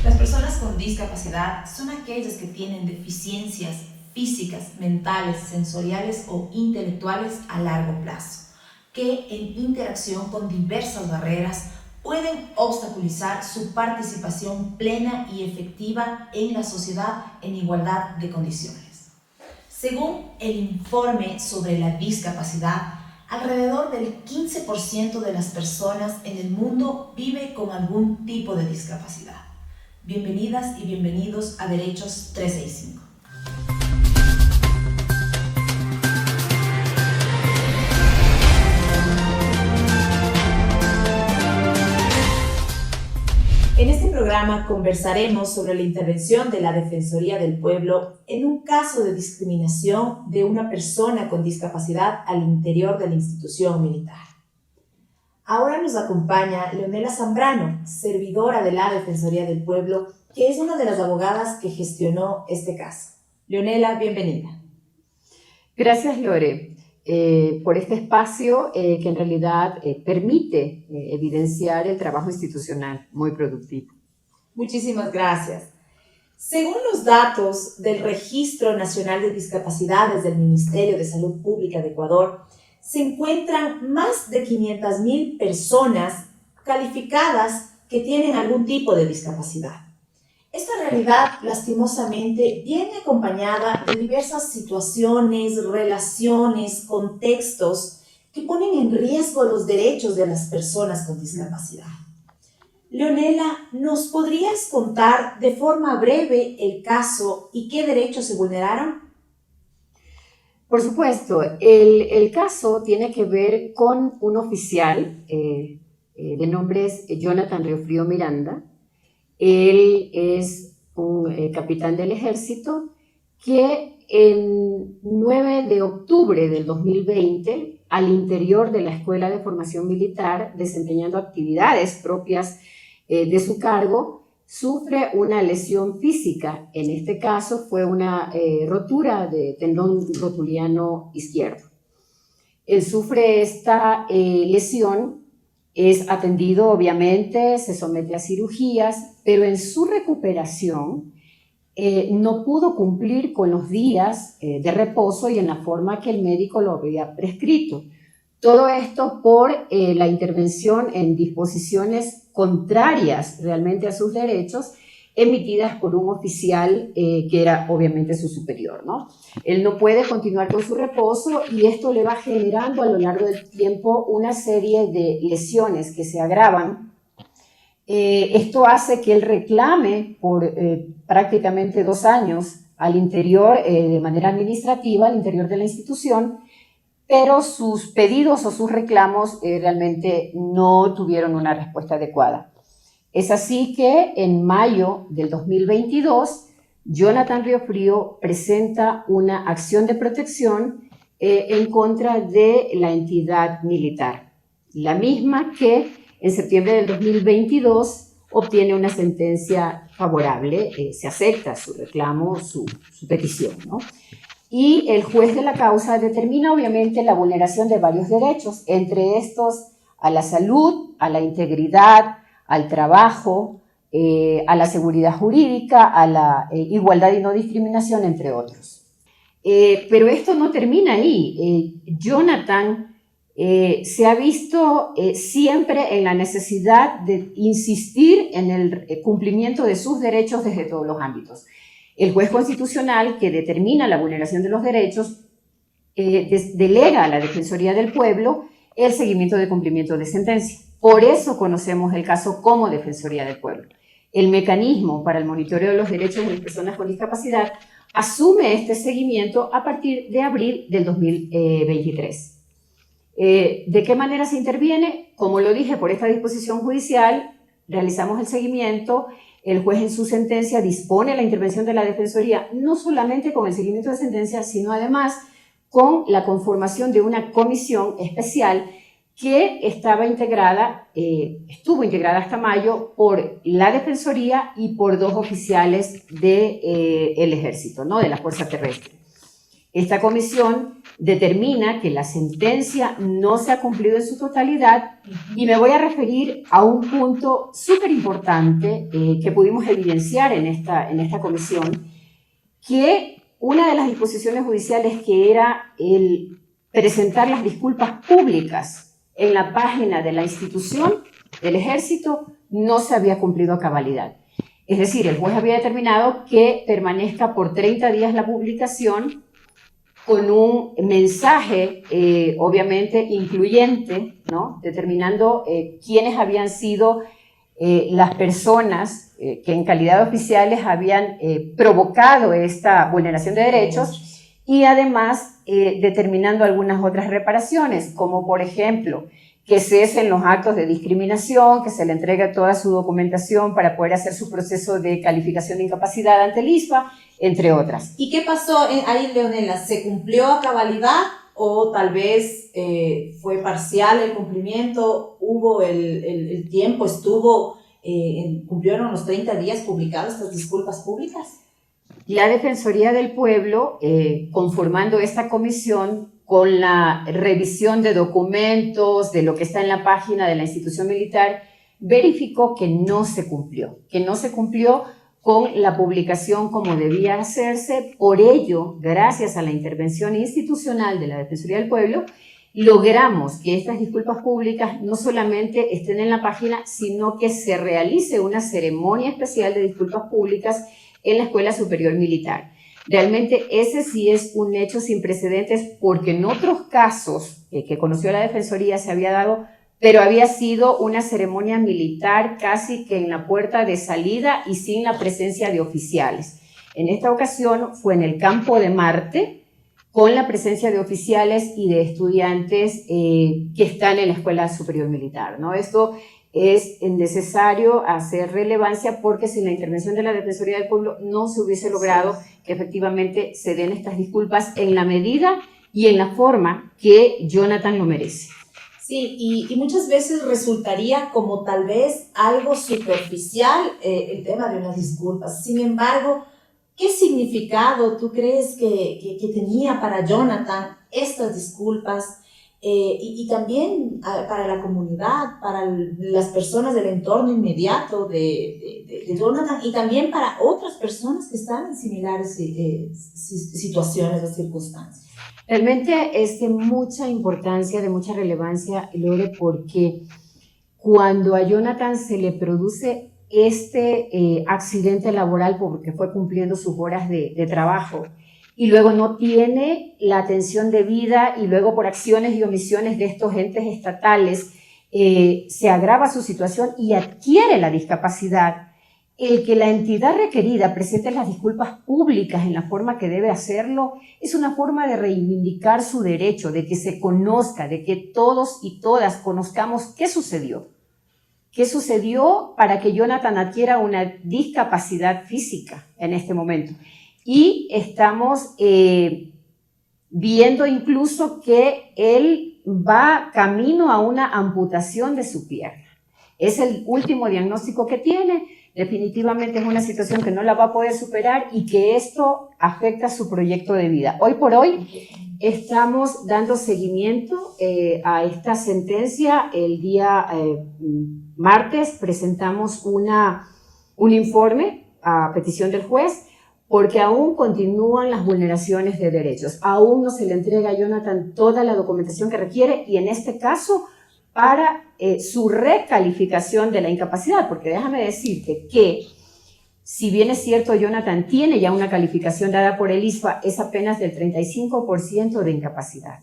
Las personas con discapacidad son aquellas que tienen deficiencias físicas, mentales, sensoriales o intelectuales a largo plazo, que en interacción con diversas barreras pueden obstaculizar su participación plena y efectiva en la sociedad en igualdad de condiciones. Según el informe sobre la discapacidad, alrededor del 15% de las personas en el mundo vive con algún tipo de discapacidad. Bienvenidas y bienvenidos a Derechos 365. En este programa conversaremos sobre la intervención de la Defensoría del Pueblo en un caso de discriminación de una persona con discapacidad al interior de la institución militar. Ahora nos acompaña Leonela Zambrano, servidora de la Defensoría del Pueblo, que es una de las abogadas que gestionó este caso. Leonela, bienvenida. Gracias, Lore, por este espacio que en realidad permite evidenciar el trabajo institucional muy productivo. Muchísimas gracias. Según los datos del Registro Nacional de Discapacidades del Ministerio de Salud Pública de Ecuador, se encuentran más de 500.000 personas calificadas que tienen algún tipo de discapacidad. Esta realidad, lastimosamente, viene acompañada de diversas situaciones, relaciones, contextos que ponen en riesgo los derechos de las personas con discapacidad. Leonela, ¿nos podrías contar de forma breve el caso y qué derechos se vulneraron? Por supuesto, el caso tiene que ver con un oficial de nombre Jonathan Riofrío Miranda. Él es un capitán del ejército que el 9 de octubre del 2020, al interior de la Escuela de Formación Militar, desempeñando actividades propias de su cargo, sufre una lesión física. En este caso fue una rotura de tendón rotuliano izquierdo. Él sufre esta lesión, es atendido obviamente, se somete a cirugías, pero en su recuperación no pudo cumplir con los días de reposo y en la forma que el médico lo había prescrito. Todo esto por la intervención en disposiciones contrarias realmente a sus derechos, emitidas por un oficial que era obviamente su superior, ¿no? Él no puede continuar con su reposo y esto le va generando a lo largo del tiempo una serie de lesiones que se agravan. Esto hace que él reclame por prácticamente 2 años al interior, de manera administrativa, al interior de la institución, pero sus pedidos o sus reclamos realmente no tuvieron una respuesta adecuada. Es así que en mayo del 2022, Jonathan Riofrío presenta una acción de protección en contra de la entidad militar, la misma que en septiembre del 2022 obtiene una sentencia favorable, se acepta su reclamo, su petición, ¿no? Y el juez de la causa determina obviamente la vulneración de varios derechos, entre estos a la salud, a la integridad, al trabajo, a la seguridad jurídica, a la igualdad y no discriminación, entre otros. Pero esto no termina ahí. Jonathan se ha visto siempre en la necesidad de insistir en el cumplimiento de sus derechos desde todos los ámbitos. El juez constitucional que determina la vulneración de los derechos delega a la Defensoría del Pueblo el seguimiento de cumplimiento de sentencia. Por eso conocemos el caso como Defensoría del Pueblo. El mecanismo para el monitoreo de los derechos de las personas con discapacidad asume este seguimiento a partir de abril del 2023. ¿De qué manera se interviene? Como lo dije, por esta disposición judicial realizamos el seguimiento. El juez en su sentencia dispone la intervención de la Defensoría, no solamente con el seguimiento de sentencia, sino además con la conformación de una comisión especial que estuvo integrada hasta mayo por la Defensoría y por 2 oficiales del Ejército, ¿no? De la Fuerza Terrestre. Esta comisión determina que la sentencia no se ha cumplido en su totalidad y me voy a referir a un punto súper importante que pudimos evidenciar en esta comisión, que una de las disposiciones judiciales, que era el presentar las disculpas públicas en la página de la institución del Ejército, no se había cumplido a cabalidad. Es decir, el juez había determinado que permanezca por 30 días la publicación con un mensaje, obviamente, incluyente, ¿no? Determinando quiénes habían sido las personas que en calidad de oficiales habían provocado esta vulneración de derechos, y además determinando algunas otras reparaciones, como por ejemplo que cesen los actos de discriminación, que se le entregue toda su documentación para poder hacer su proceso de calificación de incapacidad ante el ISPA, entre otras. ¿Y qué pasó ahí, Leonela? ¿Se cumplió a cabalidad o tal vez fue parcial el cumplimiento? ¿Hubo el tiempo? ¿Cumplieron los 30 días publicadas estas disculpas públicas? La Defensoría del Pueblo, conformando esta comisión, con la revisión de documentos, de lo que está en la página de la institución militar, verificó que no se cumplió con la publicación como debía hacerse. Por ello, gracias a la intervención institucional de la Defensoría del Pueblo, logramos que estas disculpas públicas no solamente estén en la página, sino que se realice una ceremonia especial de disculpas públicas en la Escuela Superior Militar. Realmente ese sí es un hecho sin precedentes, porque en otros casos que conoció la Defensoría se había dado, pero había sido una ceremonia militar casi que en la puerta de salida y sin la presencia de oficiales. En esta ocasión fue en el campo de Marte, con la presencia de oficiales y de estudiantes que están en la Escuela Superior Militar, ¿no? Esto es necesario hacer relevancia, porque sin la intervención de la Defensoría del Pueblo no se hubiese logrado que efectivamente se den estas disculpas en la medida y en la forma que Jonathan lo merece. Sí, y muchas veces resultaría como tal vez algo superficial el tema de unas disculpas. Sin embargo, ¿qué significado tú crees que tenía para Jonathan estas disculpas? Y también para la comunidad, para las personas del entorno inmediato de Jonathan, y también para otras personas que están en similares situaciones o circunstancias. Realmente es de mucha importancia, de mucha relevancia, Lore, porque cuando a Jonathan se le produce este accidente laboral porque fue cumpliendo sus horas de trabajo, y luego no tiene la atención debida, y luego por acciones y omisiones de estos entes estatales se agrava su situación y adquiere la discapacidad, el que la entidad requerida presente las disculpas públicas en la forma que debe hacerlo es una forma de reivindicar su derecho, de que se conozca, de que todos y todas conozcamos qué sucedió. ¿Qué sucedió para que Jonathan adquiera una discapacidad física en este momento? Y estamos viendo incluso que él va camino a una amputación de su pierna. Es el último diagnóstico que tiene. Definitivamente es una situación que no la va a poder superar y que esto afecta su proyecto de vida. Hoy por hoy estamos dando seguimiento a esta sentencia. El día martes presentamos un informe a petición del juez, porque aún continúan las vulneraciones de derechos. Aún no se le entrega a Jonathan toda la documentación que requiere, y en este caso para su recalificación de la incapacidad, porque déjame decirte que si bien es cierto Jonathan tiene ya una calificación dada por el ISPA, es apenas del 35% de incapacidad.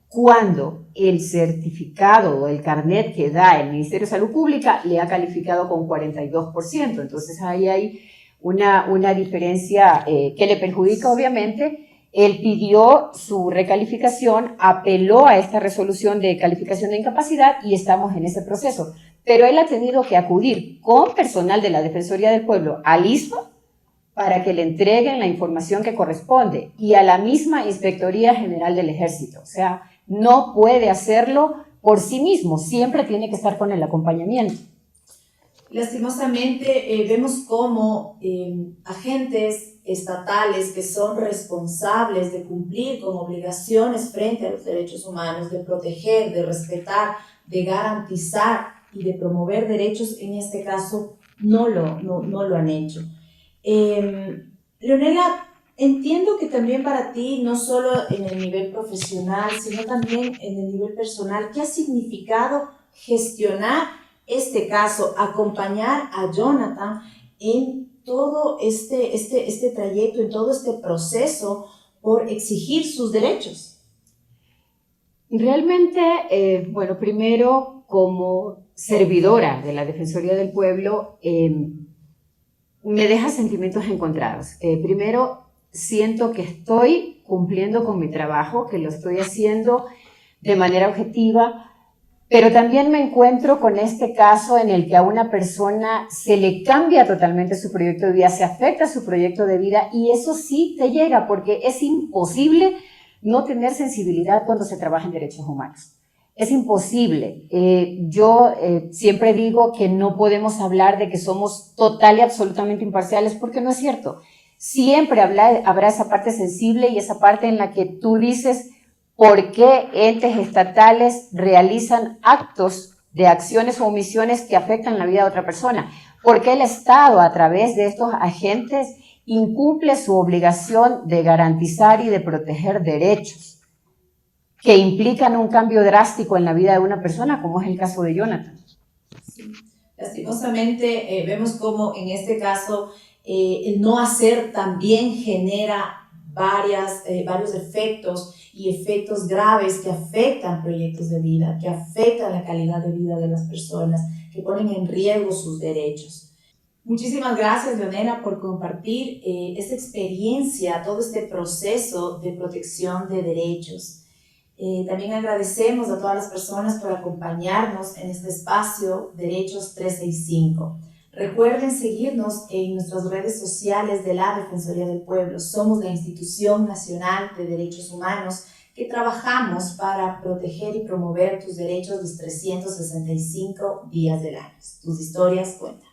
Cuando el certificado o el carnet que da el Ministerio de Salud Pública le ha calificado con 42%, entonces ahí hay una diferencia que le perjudica obviamente. Él pidió su recalificación, apeló a esta resolución de calificación de incapacidad y estamos en ese proceso. Pero él ha tenido que acudir con personal de la Defensoría del Pueblo al ISPA para que le entreguen la información que corresponde, y a la misma Inspectoría General del Ejército. O sea, no puede hacerlo por sí mismo, siempre tiene que estar con el acompañamiento. Lastimosamente, vemos cómo agentes estatales que son responsables de cumplir con obligaciones frente a los derechos humanos, de proteger, de respetar, de garantizar y de promover derechos, en este caso, no lo han hecho. Leonela, entiendo que también para ti, no solo en el nivel profesional, sino también en el nivel personal, ¿qué ha significado gestionar este caso, acompañar a Jonathan en todo este trayecto, en todo este proceso por exigir sus derechos? Realmente, bueno, primero como servidora de la Defensoría del Pueblo, me deja sentimientos encontrados. Primero, siento que estoy cumpliendo con mi trabajo, que lo estoy haciendo de manera objetiva, pero también me encuentro con este caso en el que a una persona se le cambia totalmente su proyecto de vida, se afecta su proyecto de vida, y eso sí te llega, porque es imposible no tener sensibilidad cuando se trabaja en derechos humanos. Es imposible. Yo siempre digo que no podemos hablar de que somos total y absolutamente imparciales, porque no es cierto. Siempre habrá esa parte sensible y esa parte en la que tú dices por qué entes estatales realizan actos de acciones o omisiones que afectan la vida de otra persona. ¿Por qué el Estado, a través de estos agentes, incumple su obligación de garantizar y de proteger derechos que implican un cambio drástico en la vida de una persona, como es el caso de Jonathan? Sí. Lastimosamente, vemos cómo en este caso el no hacer también genera varios efectos y efectos graves que afectan proyectos de vida, que afectan la calidad de vida de las personas, que ponen en riesgo sus derechos. Muchísimas gracias, Leonela, por compartir esta experiencia, todo este proceso de protección de derechos. También agradecemos a todas las personas por acompañarnos en este espacio Derechos 365. Recuerden seguirnos en nuestras redes sociales de la Defensoría del Pueblo. Somos la Institución Nacional de Derechos Humanos que trabajamos para proteger y promover tus derechos los 365 días del año. Tus historias cuentan.